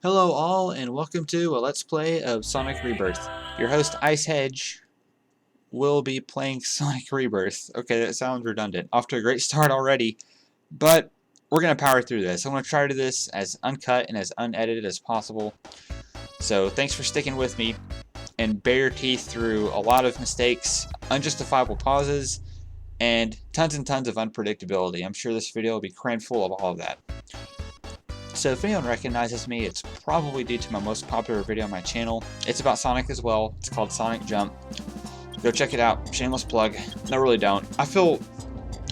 Hello all, and welcome to a Let's Play of Sonic Rebirth. Your host, Ice Hedge, will be playing Sonic Rebirth. Okay, that sounds redundant. Off to a great start already, but we're going to power through this. I'm going to try to do this as uncut and as unedited as possible. So thanks for sticking with me, and bear your teeth through a lot of mistakes, unjustifiable pauses, and tons of unpredictability. I'm sure this video will be crammed full of all of that. So if anyone recognizes me, it's probably due to my most popular video on my channel. It's about Sonic as well. It's called Sonic Jump. Go check it out. Shameless plug. No, really don't. I feel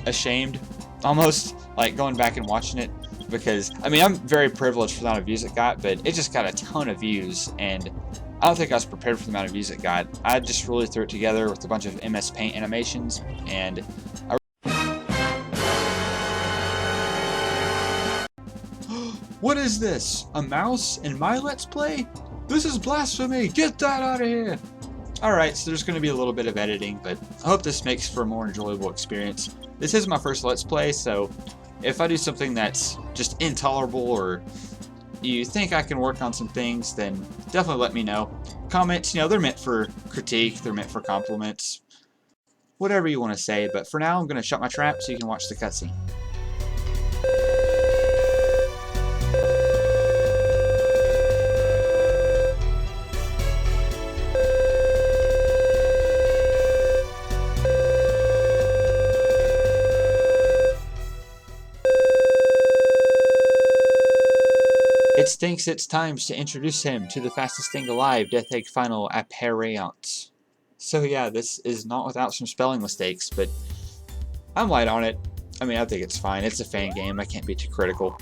ashamed, almost, like going back and watching it, because, I mean, I'm very privileged for the amount of views it got, but it just got a ton of views, and I don't think I was prepared for the amount of views it got. I just really threw it together with a bunch of MS Paint animations, and what is this? A mouse in my Let's Play? This is blasphemy! Get that out of here! Alright, so there's going to be a little bit of editing, but I hope this makes for a more enjoyable experience. This is my first Let's Play, so if I do something that's just intolerable or you think I can work on some things, then definitely let me know. Comments, you know, they're meant for critique, they're meant for compliments, whatever you want to say, but for now I'm going to shut my trap so you can watch the cutscene. It thinks it's time to introduce him to the fastest thing alive, Death Egg Final Apparent. So yeah, this is not without some spelling mistakes, but I'm light on it. I mean, I think it's fine. It's a fan game. I can't be too critical.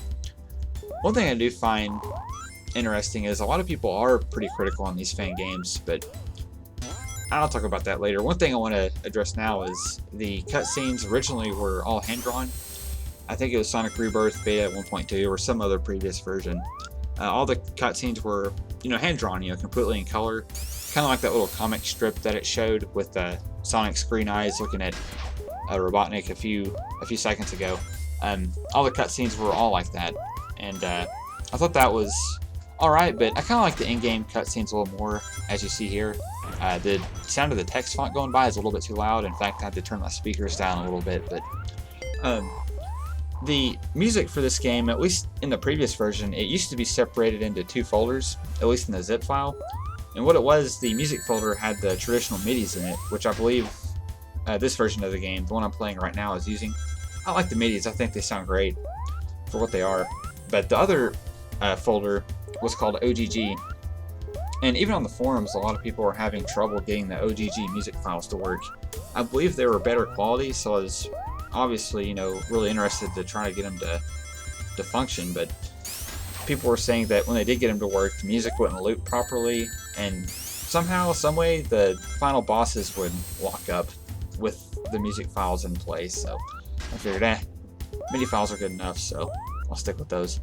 One thing I do find interesting is a lot of people are pretty critical on these fan games, but I'll talk about that later. One thing I want to address now is the cutscenes originally were all hand-drawn. I think it was Sonic Rebirth Beta 1.2 or some other previous version. All the cutscenes were, you know, hand-drawn, you know, completely in color. Kind of like that little comic strip that it showed with Sonic's green eyes looking at Robotnik a few seconds ago. All the cutscenes were all like that, and I thought that was alright, but I kind of like the in-game cutscenes a little more, as you see here. The sound of the text font going by is a little bit too loud. In fact, I had to turn my speakers down a little bit, but the music for this game, at least in the previous version, it used to be separated into two folders, at least in the zip file. And what it was, the music folder had the traditional MIDIs in it, which I believe this version of the game, the one I'm playing right now, is using. I like the MIDIs, I think they sound great for what they are. But the other folder was called OGG. And even on the forums, a lot of people were having trouble getting the OGG music files to work. I believe they were better quality, so I was obviously, you know, really interested to try to get them to function, but people were saying that when they did get them to work, the music wouldn't loop properly, and somehow, someway, the final bosses would lock up with the music files in place, so I figured, MIDI files are good enough, so I'll stick with those.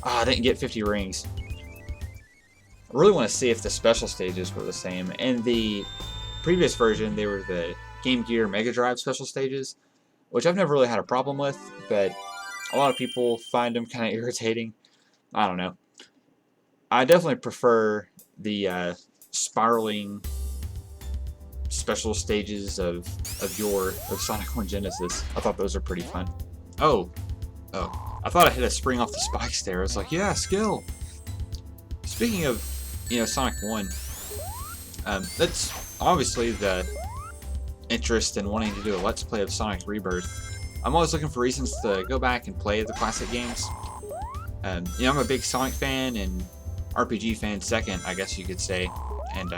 I didn't get 50 rings. I really want to see if the special stages were the same. In the previous version, they were the Game Gear Mega Drive special stages, which I've never really had a problem with, but a lot of people find them kind of irritating. I don't know. I definitely prefer the spiraling special stages of Sonic 1 Genesis. I thought those are pretty fun. Oh. I thought I hit a spring off the spikes there. I was like, yeah, skill. Speaking of, you know, Sonic 1, that's obviously the interest in wanting to do a Let's Play of Sonic Rebirth. I'm always looking for reasons to go back and play the classic games. You know, I'm a big Sonic fan and RPG fan second, I guess you could say. And,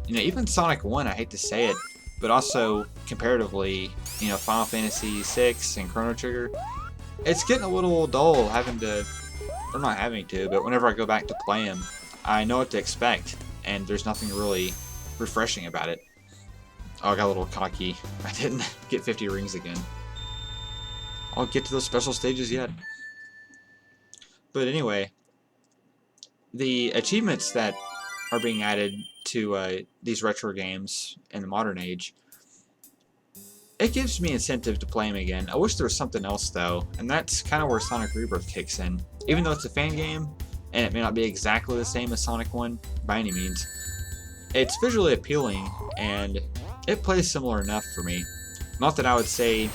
you know, even Sonic 1, I hate to say it, but also comparatively, you know, Final Fantasy VI and Chrono Trigger, it's getting a little dull having to, or not having to, but whenever I go back to play them, I know what to expect, and there's nothing really refreshing about it. Oh, I got a little cocky. I didn't get 50 rings again. I'll get to those special stages yet. But anyway, the achievements that are being added to these retro games in the modern age it gives me incentive to play him again. I wish there was something else though, and that's kind of where Sonic Rebirth kicks in. Even though it's a fan game, and it may not be exactly the same as Sonic 1 by any means, it's visually appealing, and it plays similar enough for me. Not that I would say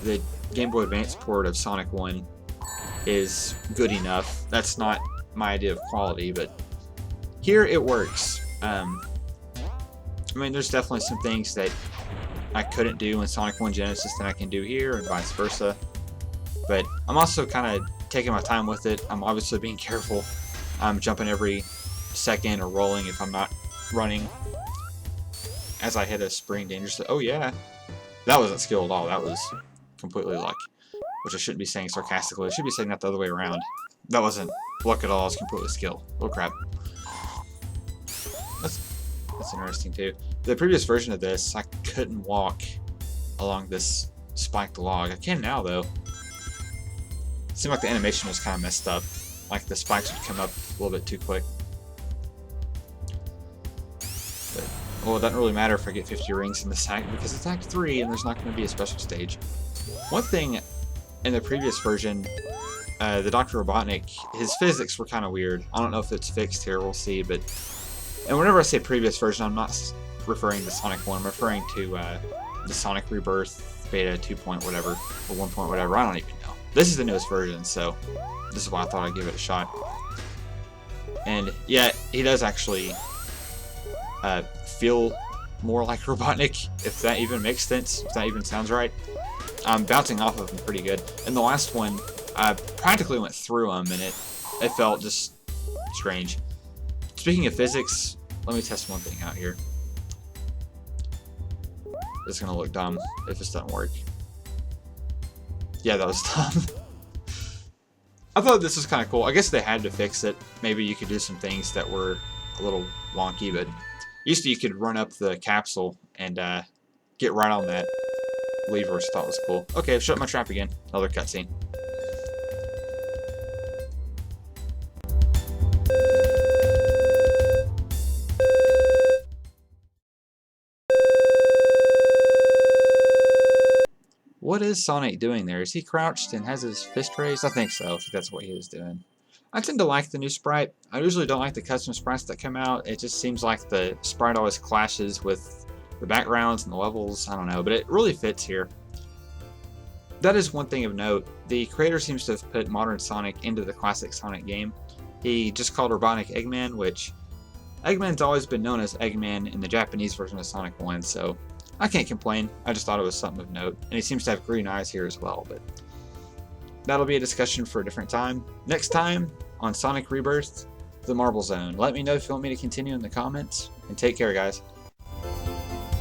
the Game Boy Advance port of Sonic 1 is good enough. That's not my idea of quality, but here it works. I mean, there's definitely some things that I couldn't do in Sonic 1 Genesis that I can do here, and vice versa. But I'm also kind of taking my time with it. I'm obviously being careful. I'm jumping every second or rolling if I'm not running as I hit a spring dangerously. Oh yeah, that wasn't skill at all. That was completely luck, which I shouldn't be saying sarcastically. I should be saying that the other way around. That wasn't luck at all. It was completely skill. Oh crap. That's interesting too. The previous version of this, I couldn't walk along this spiked log. I can now though. It seemed like the animation was kind of messed up. Like the spikes would come up a little bit too quick. But, well, it doesn't really matter if I get 50 rings in this act because it's Act 3 and there's not going to be a special stage. One thing in the previous version, the Dr. Robotnik, his physics were kind of weird. I don't know if it's fixed here, we'll see, but... And whenever I say previous version, I'm not referring to Sonic 1, I'm referring to the Sonic Rebirth beta 2 point whatever, or 1 point whatever, I don't even know. This is the newest version, so this is why I thought I'd give it a shot. And yeah, he does actually feel more like Robotnik, if that even makes sense, if that even sounds right. I'm bouncing off of him pretty good. In the last one, I practically went through him, and it felt just strange. Speaking of physics, let me test one thing out here. It's gonna look dumb if this doesn't work. Yeah, that was dumb. I thought this was kind of cool. I guess they had to fix it. Maybe you could do some things that were a little wonky, but used to you could run up the capsule and get right on that lever, which I thought was cool. Okay, I've shut my trap again. Another cutscene. What is Sonic doing there? Is he crouched and has his fist raised? I think so. I think that's what he was doing. I tend to like the new sprite. I usually don't like the custom sprites that come out. It just seems like the sprite always clashes with the backgrounds and the levels. I don't know, but it really fits here. That is one thing of note. The creator seems to have put modern Sonic into the classic Sonic game. He just called Robotnik Eggman, which Eggman's always been known as Eggman in the Japanese version of Sonic 1, so I can't complain. I just thought it was something of note. And he seems to have green eyes here as well, but that'll be a discussion for a different time. Next time on Sonic Rebirth, the Marble Zone. Let me know if you want me to continue in the comments, and take care, guys.